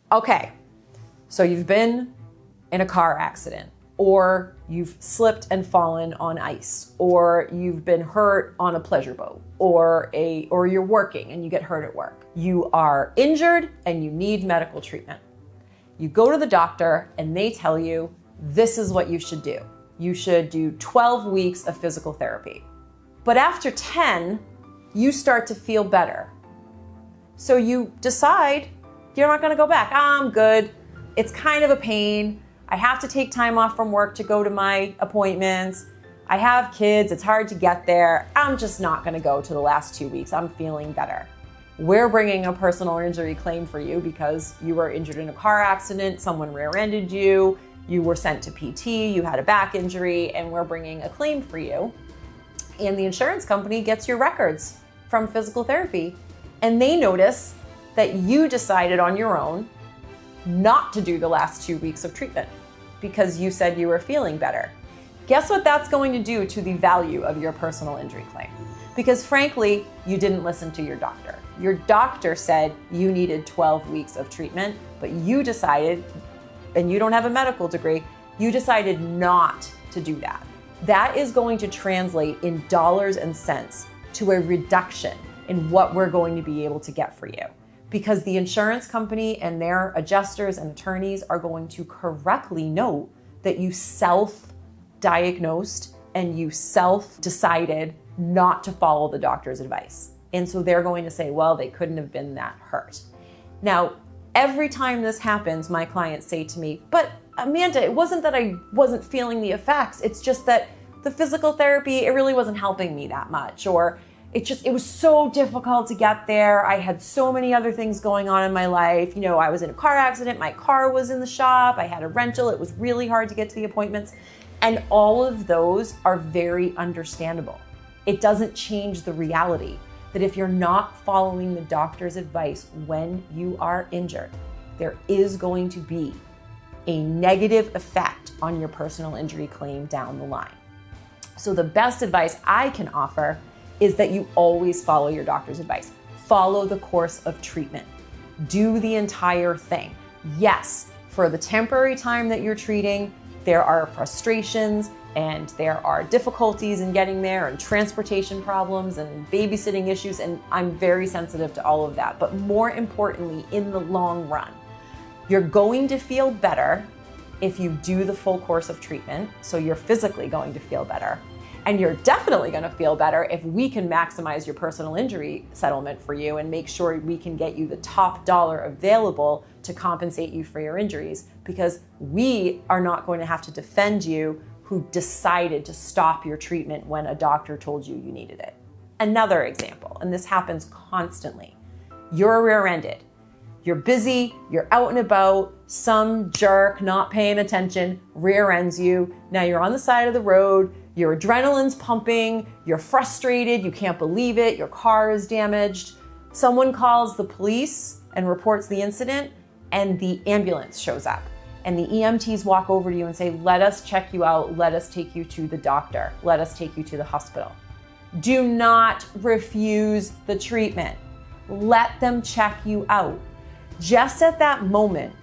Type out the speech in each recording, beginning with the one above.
Okay, so you've been in a car accident, or you've slipped and fallen on ice, or you've been hurt on a pleasure boat, or you're working and you get hurt at work. You are injured and you need medical treatment. You go to the doctor and they tell you, this is what you should do. You should do 12 weeks of physical therapy. But after 10, you start to feel better. So you decide you're not gonna go back. I'm good. It's kind of a pain. I have to take time off from work to go to my appointments. I have kids, it's hard to get there. I'm just not gonna go to the last 2 weeks. I'm feeling better. We're bringing a personal injury claim for you because you were injured in a car accident, someone rear-ended you, you were sent to PT, you had a back injury, and we're bringing a claim for you. And the insurance company gets your records from physical therapy, and they notice that you decided on your own not to do the last 2 weeks of treatment because you said you were feeling better. Guess what that's going to do to the value of your personal injury claim? Because frankly, you didn't listen to your doctor. Your doctor said you needed 12 weeks of treatment, but you decided, and you don't have a medical degree, you decided not to do that. That is going to translate in dollars and cents to a reduction in what we're going to be able to get for you. Because the insurance company and their adjusters and attorneys are going to correctly note that you self-diagnosed and you self-decided not to follow the doctor's advice. And so they're going to say, well, they couldn't have been that hurt. Now, every time this happens, my clients say to me, but Amanda, it wasn't that I wasn't feeling the effects. It's just that the physical therapy, it really wasn't helping me that much. Or it was so difficult to get there. I had so many other things going on in my life. You know, I was in a car accident. My car was in the shop. I had a rental. It was really hard to get to the appointments. And all of those are very understandable. It doesn't change the reality that if you're not following the doctor's advice when you are injured, there is going to be a negative effect on your personal injury claim down the line. So the best advice I can offer is that you always follow your doctor's advice. Follow the course of treatment. Do the entire thing. Yes, for the temporary time that you're treating, there are frustrations and there are difficulties in getting there and transportation problems and babysitting issues, and I'm very sensitive to all of that. But more importantly, in the long run, you're going to feel better if you do the full course of treatment, so you're physically going to feel better. And you're definitely gonna feel better if we can maximize your personal injury settlement for you and make sure we can get you the top dollar available to compensate you for your injuries, because we are not going to have to defend you who decided to stop your treatment when a doctor told you you needed it. Another example, and this happens constantly. You're rear-ended. You're busy, you're out and about, some jerk not paying attention rear ends you. Now you're on the side of the road, your adrenaline's pumping, you're frustrated, you can't believe it, your car is damaged. Someone calls the police and reports the incident, and the ambulance shows up. And the EMTs walk over to you and say, let us check you out, let us take you to the doctor, let us take you to the hospital. Do not refuse the treatment. Let them check you out. Just at that moment,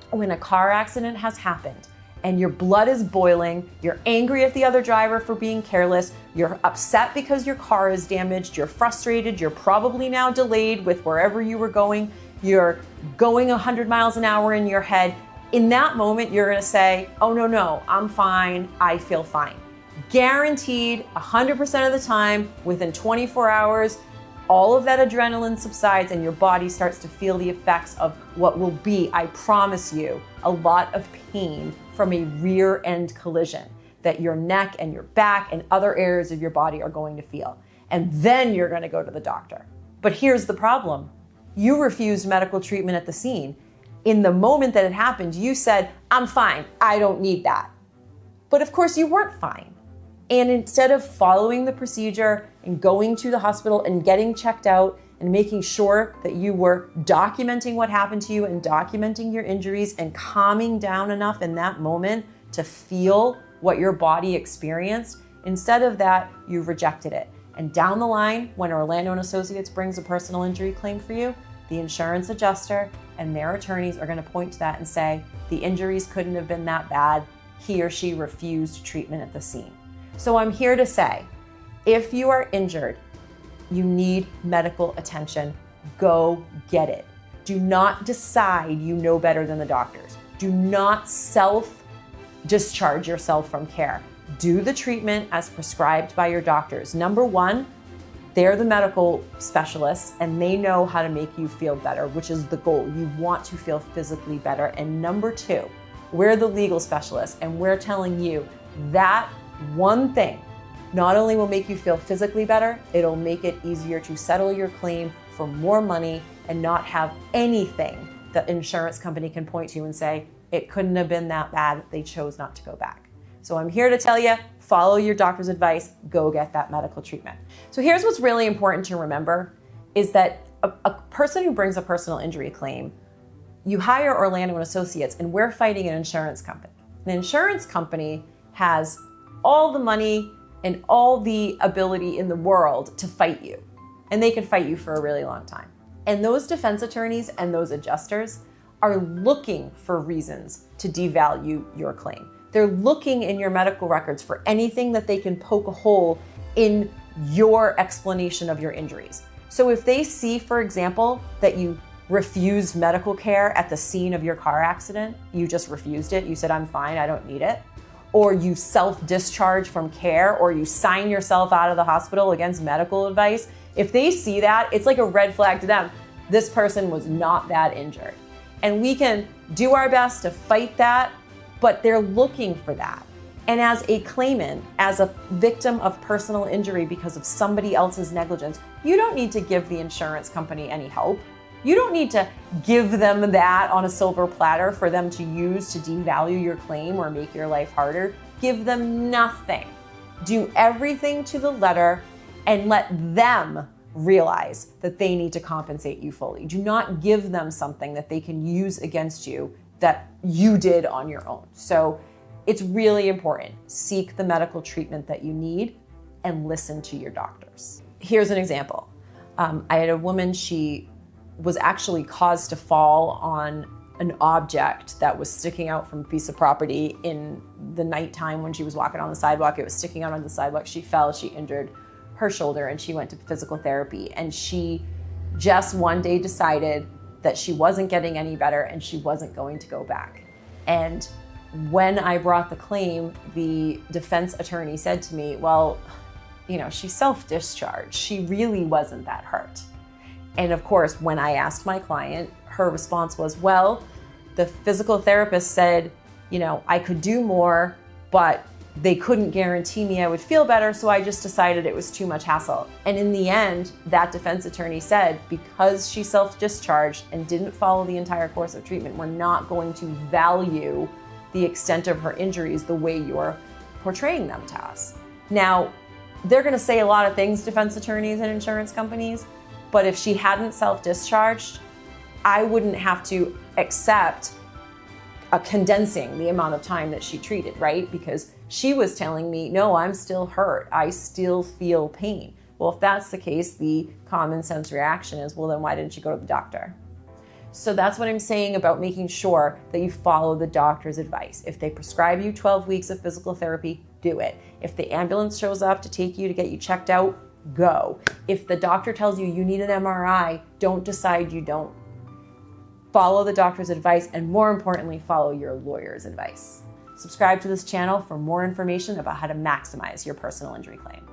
when a car accident has happened and your blood is boiling, you're angry at the other driver for being careless, you're upset because your car is damaged, you're frustrated, you're probably now delayed with wherever you were going, you're going 100 miles an hour in your head. In that moment, you're gonna say, oh no, I'm fine, I feel fine. Guaranteed, 100% of the time, within 24 hours, all of that adrenaline subsides and your body starts to feel the effects of what will be, I promise you, a lot of pain from a rear end collision that your neck and your back and other areas of your body are going to feel. And then you're gonna go to the doctor. But here's the problem. You refused medical treatment at the scene. In the moment that it happened, you said, I'm fine, I don't need that. But of course you weren't fine. And instead of following the procedure and going to the hospital and getting checked out and making sure that you were documenting what happened to you and documenting your injuries and calming down enough in that moment to feel what your body experienced, instead of that, you rejected it. And down the line, when Orlando & Associates brings a personal injury claim for you, the insurance adjuster and their attorneys are going to point to that and say, the injuries couldn't have been that bad. He or she refused treatment at the scene. So I'm here to say, if you are injured, you need medical attention, go get it. Do not decide you know better than the doctors. Do not self-discharge yourself from care. Do the treatment as prescribed by your doctors. Number one, they're the medical specialists and they know how to make you feel better, which is the goal. You want to feel physically better. And number two, we're the legal specialists and we're telling you that one thing not only will make you feel physically better, it'll make it easier to settle your claim for more money and not have anything the insurance company can point to and say, it couldn't have been that bad, they chose not to go back. So I'm here to tell you, follow your doctor's advice, go get that medical treatment. So here's what's really important to remember is that a person who brings a personal injury claim, you hire Orlando & Associates and we're fighting an insurance company. An insurance company has all the money and all the ability in the world to fight you. And they can fight you for a really long time. And those defense attorneys and those adjusters are looking for reasons to devalue your claim. They're looking in your medical records for anything that they can poke a hole in your explanation of your injuries. So if they see, for example, that you refused medical care at the scene of your car accident, you just refused it, you said, I'm fine, I don't need it, or you self-discharge from care, or you sign yourself out of the hospital against medical advice, if they see that, it's like a red flag to them. This person was not that injured. And we can do our best to fight that, but they're looking for that. And as a claimant, as a victim of personal injury because of somebody else's negligence, you don't need to give the insurance company any help. You don't need to give them that on a silver platter for them to use to devalue your claim or make your life harder. Give them nothing. Do everything to the letter and let them realize that they need to compensate you fully. Do not give them something that they can use against you that you did on your own. So it's really important. Seek the medical treatment that you need and listen to your doctors. Here's an example. I had a woman, she was actually caused to fall on an object that was sticking out from a piece of property in the nighttime when she was walking on the sidewalk. It was sticking out on the sidewalk. She fell, she injured her shoulder, and she went to physical therapy. And she just one day decided that she wasn't getting any better and she wasn't going to go back. And when I brought the claim, the defense attorney said to me, well, you know, she self-discharged. She really wasn't that hurt. And of course, when I asked my client, her response was, well, the physical therapist said, you know, I could do more, but they couldn't guarantee me I would feel better, so I just decided it was too much hassle. And in the end, that defense attorney said, because she self-discharged and didn't follow the entire course of treatment, we're not going to value the extent of her injuries the way you're portraying them to us. Now, they're gonna say a lot of things, defense attorneys and insurance companies, but if she hadn't self-discharged, I wouldn't have to accept condensing the amount of time that she treated, right? Because she was telling me, no, I'm still hurt. I still feel pain. Well, if that's the case, the common sense reaction is, well, then why didn't you go to the doctor? So that's what I'm saying about making sure that you follow the doctor's advice. If they prescribe you 12 weeks of physical therapy, do it. If the ambulance shows up to take you to get you checked out, go. If the doctor tells you you need an MRI, don't decide you don't. Follow the doctor's advice, and more importantly, follow your lawyer's advice. Subscribe to this channel for more information about how to maximize your personal injury claim.